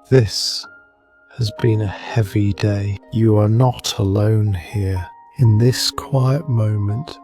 This has been a heavy day. You are not alone here. In this quiet moment,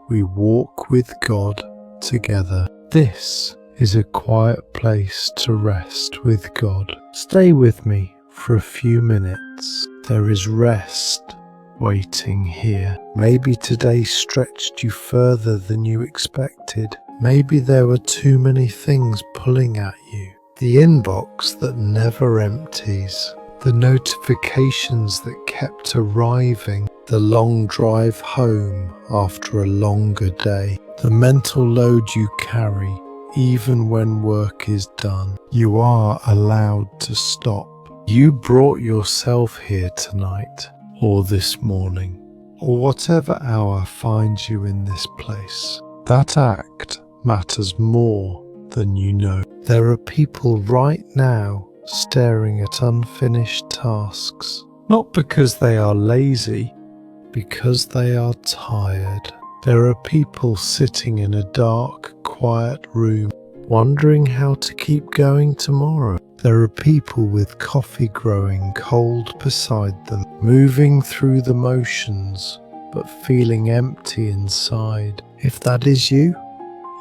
we walk with God together. This is a quiet place to rest with God. Stay with me for a few minutes. There is rest waiting here. Maybe today stretched you further than you expected. Maybe there were too many things pulling at you. The inbox that never empties. The notifications that kept arriving. The long drive home after a longer day. The mental load you carry even when work is done. You are allowed to stop. You brought yourself here tonight, or this morning, or whatever hour finds you in this place. That act matters more than you know. There are people right now staring at unfinished tasks, not because they are lazy, because they are tired. There are people sitting in a dark, quiet room, wondering how to keep going tomorrow. There are people with coffee growing cold beside them, moving through the motions, but feeling empty inside. If that is you,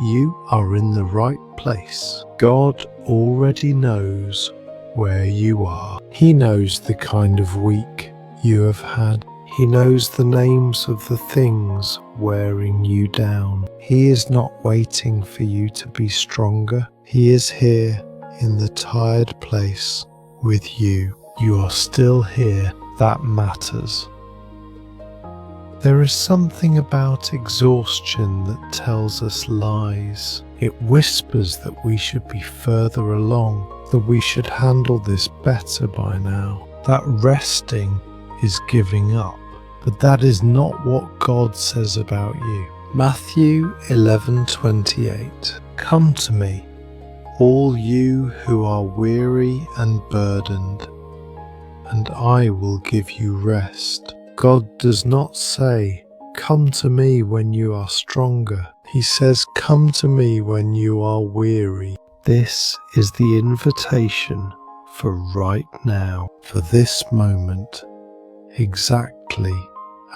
you are in the right place. God already knows where you are. He knows the kind of week you have had. He knows the names of the things wearing you down. He is not waiting for you to be stronger. He is here in the tired place with you. You are still here. That matters. There is something about exhaustion that tells us lies. It whispers that we should be further along, that we should handle this better by now. That resting is giving up. But that is not what God says about you. Matthew 11:28. Come to me, all you who are weary and burdened, and I will give you rest. God does not say, come to me when you are stronger. He says, come to me when you are weary. This is the invitation for right now, for this moment, exactly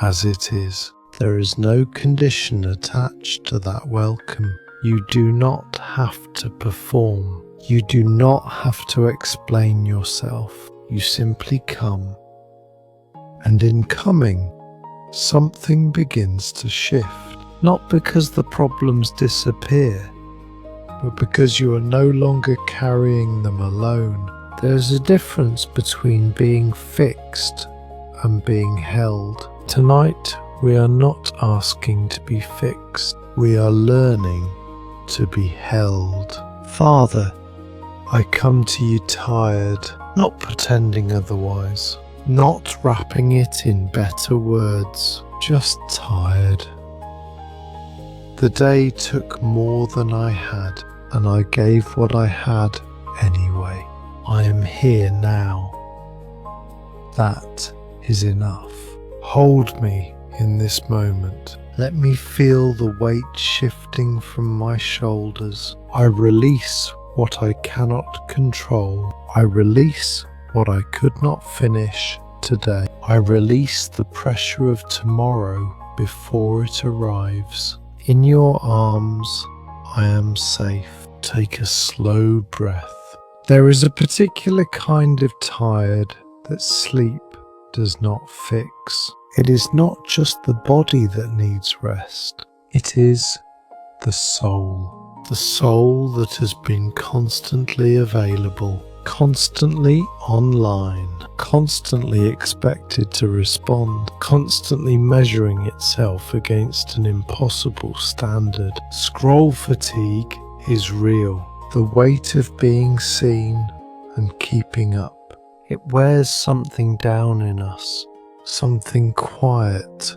as it is. There is no condition attached to that welcome. You do not have to perform. You do not have to explain yourself. You simply come. And in coming, something begins to shift. Not because the problems disappear, but because you are no longer carrying them alone. There's a difference between being fixed and being held. Tonight, we are not asking to be fixed. We are learning to be held. Father, I come to you tired, not pretending otherwise, not wrapping it in better words, just tired. The day took more than I had, and I gave what I had anyway. I am here now. That is enough. Hold me in this moment. Let me feel the weight shifting from my shoulders. I release what I cannot control. I release what I could not finish today. I release the pressure of tomorrow before it arrives. In your arms, I am safe. Take a slow breath. There is a particular kind of tired that sleep does not fix. It is not just the body that needs rest. It is the soul. The soul that has been constantly available, constantly online, constantly expected to respond, constantly measuring itself against an impossible standard. Scroll fatigue is real. The weight of being seen and keeping up. It wears something down in us, something quiet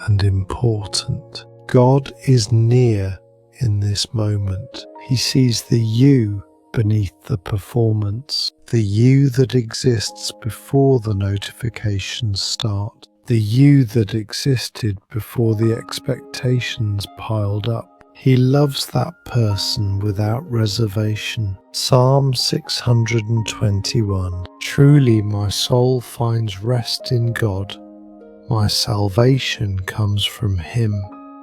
and important. God is near in this moment. He sees the you beneath the performance, the you that exists before the notifications start, the you that existed before the expectations piled up. He loves that person without reservation. Psalm 621. Truly my soul finds rest in God. My salvation comes from Him.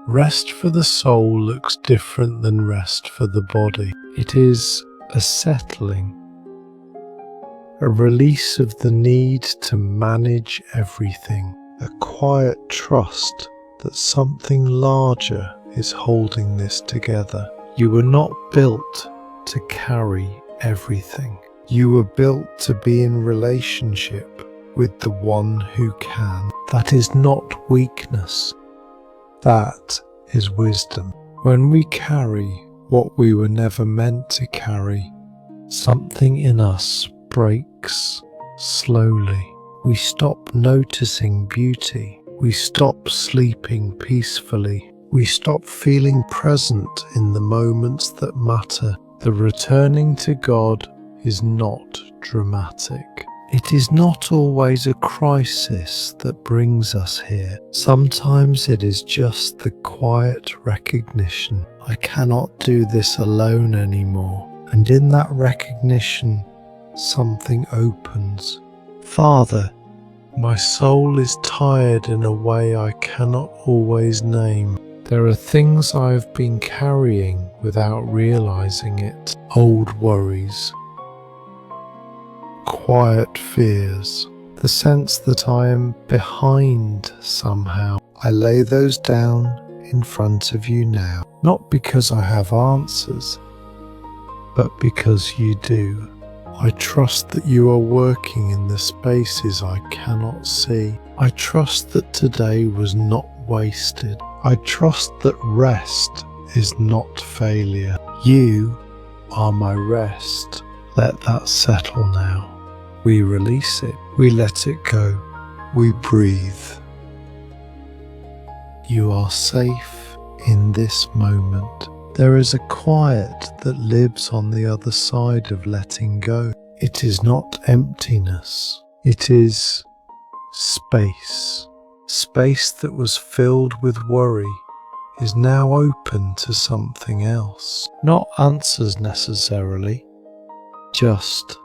Rest for the soul looks different than rest for the body. It is a settling, a release of the need to manage everything, a quiet trust that something larger is holding this together. You were not built to carry everything. You were built to be in relationship with the one who can. That is not weakness. That is wisdom. When we carry what we were never meant to carry, something in us breaks slowly. We stop noticing beauty. We stop sleeping peacefully. We stop feeling present in the moments that matter. The returning to God is not dramatic. It is not always a crisis that brings us here. Sometimes it is just the quiet recognition, I cannot do this alone anymore. And in that recognition, something opens. Father, my soul is tired in a way I cannot always name. There are things I have been carrying without realizing it. Old worries, quiet fears, the sense that I am behind somehow. I lay those down in front of you now, not because I have answers, but because you do. I trust that you are working in the spaces I cannot see. I trust that today was not wasted. I trust that rest is not failure. You are my rest. Let that settle now. We release it. We let it go. We breathe. You are safe in this moment. There is a quiet that lives on the other side of letting go. It is not emptiness. It is space. Space that was filled with worry is now open to something else. Not answers necessarily, just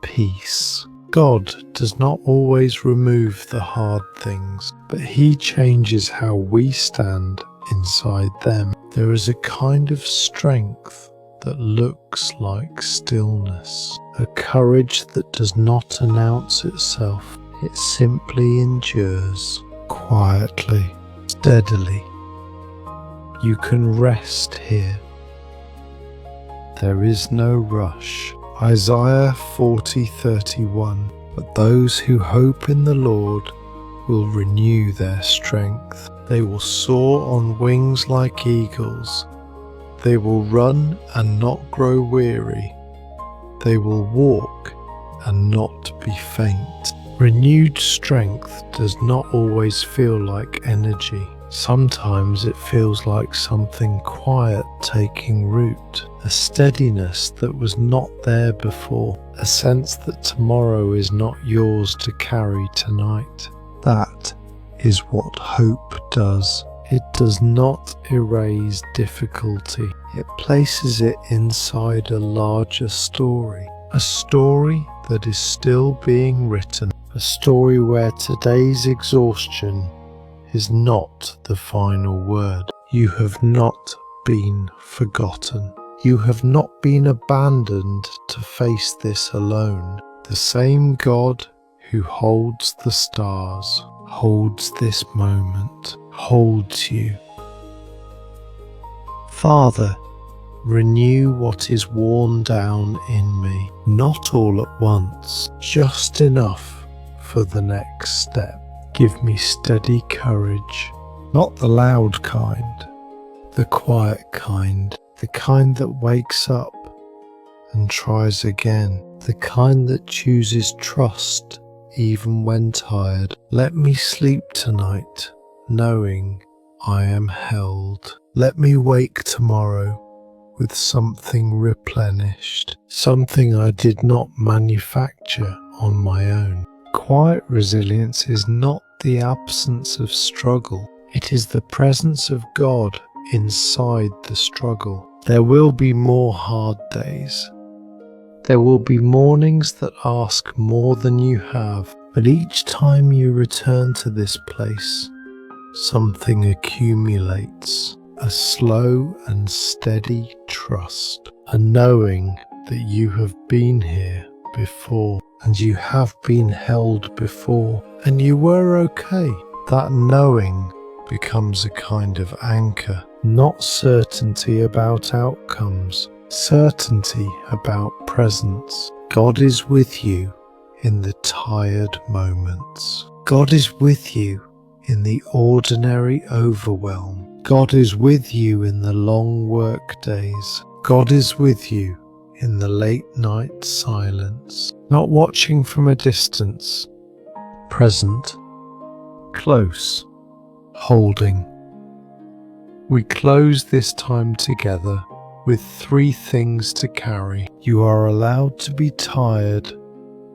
peace. God does not always remove the hard things, but He changes how we stand inside them. There is a kind of strength that looks like stillness, a courage that does not announce itself. It simply endures quietly, steadily. You can rest here. There is no rush. Isaiah 40:31. But those who hope in the Lord will renew their strength. They will soar on wings like eagles. They will run and not grow weary. They will walk and not be faint. Renewed strength does not always feel like energy. Sometimes it feels like something quiet taking root, a steadiness that was not there before, a sense that tomorrow is not yours to carry tonight. That is what hope does. It does not erase difficulty. It places it inside a larger story, a story that is still being written, a story where today's exhaustion is not the final word. You have not been forgotten. You have not been abandoned to face this alone. The same God who holds the stars, holds this moment, holds you. Father, renew what is worn down in me, not all at once, just enough for the next step. Give me steady courage, not the loud kind, the quiet kind, the kind that wakes up and tries again, the kind that chooses trust even when tired. Let me sleep tonight, knowing I am held. Let me wake tomorrow with something replenished, something I did not manufacture on my own. Quiet resilience is not the absence of struggle. It is the presence of God inside the struggle. There will be more hard days. There will be mornings that ask more than you have, but each time you return to this place, something accumulates, a slow and steady trust, a knowing that you have been here before, and you have been held before, and you were okay. That knowing becomes a kind of anchor, not certainty about outcomes, certainty about presence. God is with you in the tired moments. God is with you in the ordinary overwhelm. God is with you in the long work days. God is with you in the late night silence, not watching from a distance, present, close, holding. We close this time together with 3 things to carry. You are allowed to be tired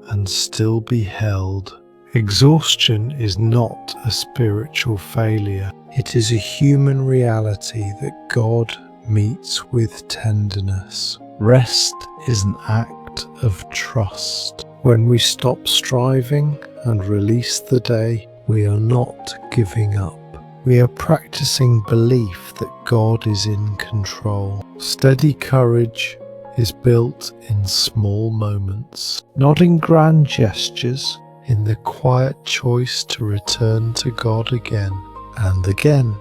and still be held. Exhaustion is not a spiritual failure. It is a human reality that God meets with tenderness. Rest is an act of trust. When we stop striving and release the day, we are not giving up. We are practicing belief that God is in control. Steady courage is built in small moments, not in grand gestures, in the quiet choice to return to God again and again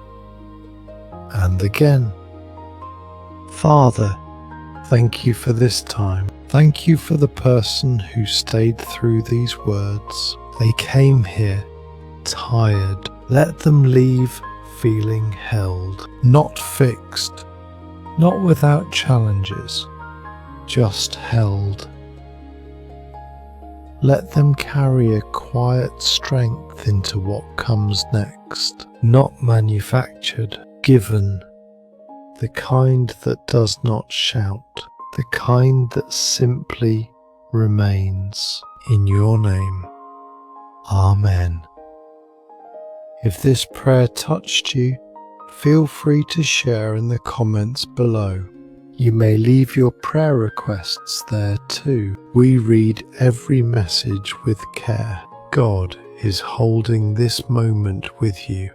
and again. Father, thank you for this time. Thank you for the person who stayed through these words. They came here tired. Let them leave feeling held, not fixed, not without challenges, just held. Let them carry a quiet strength into what comes next, not manufactured, given, the kind that does not shout, the kind that simply remains. In your name, Amen. If this prayer touched you, feel free to share in the comments below. You may leave your prayer requests there too. We read every message with care. God is holding this moment with you.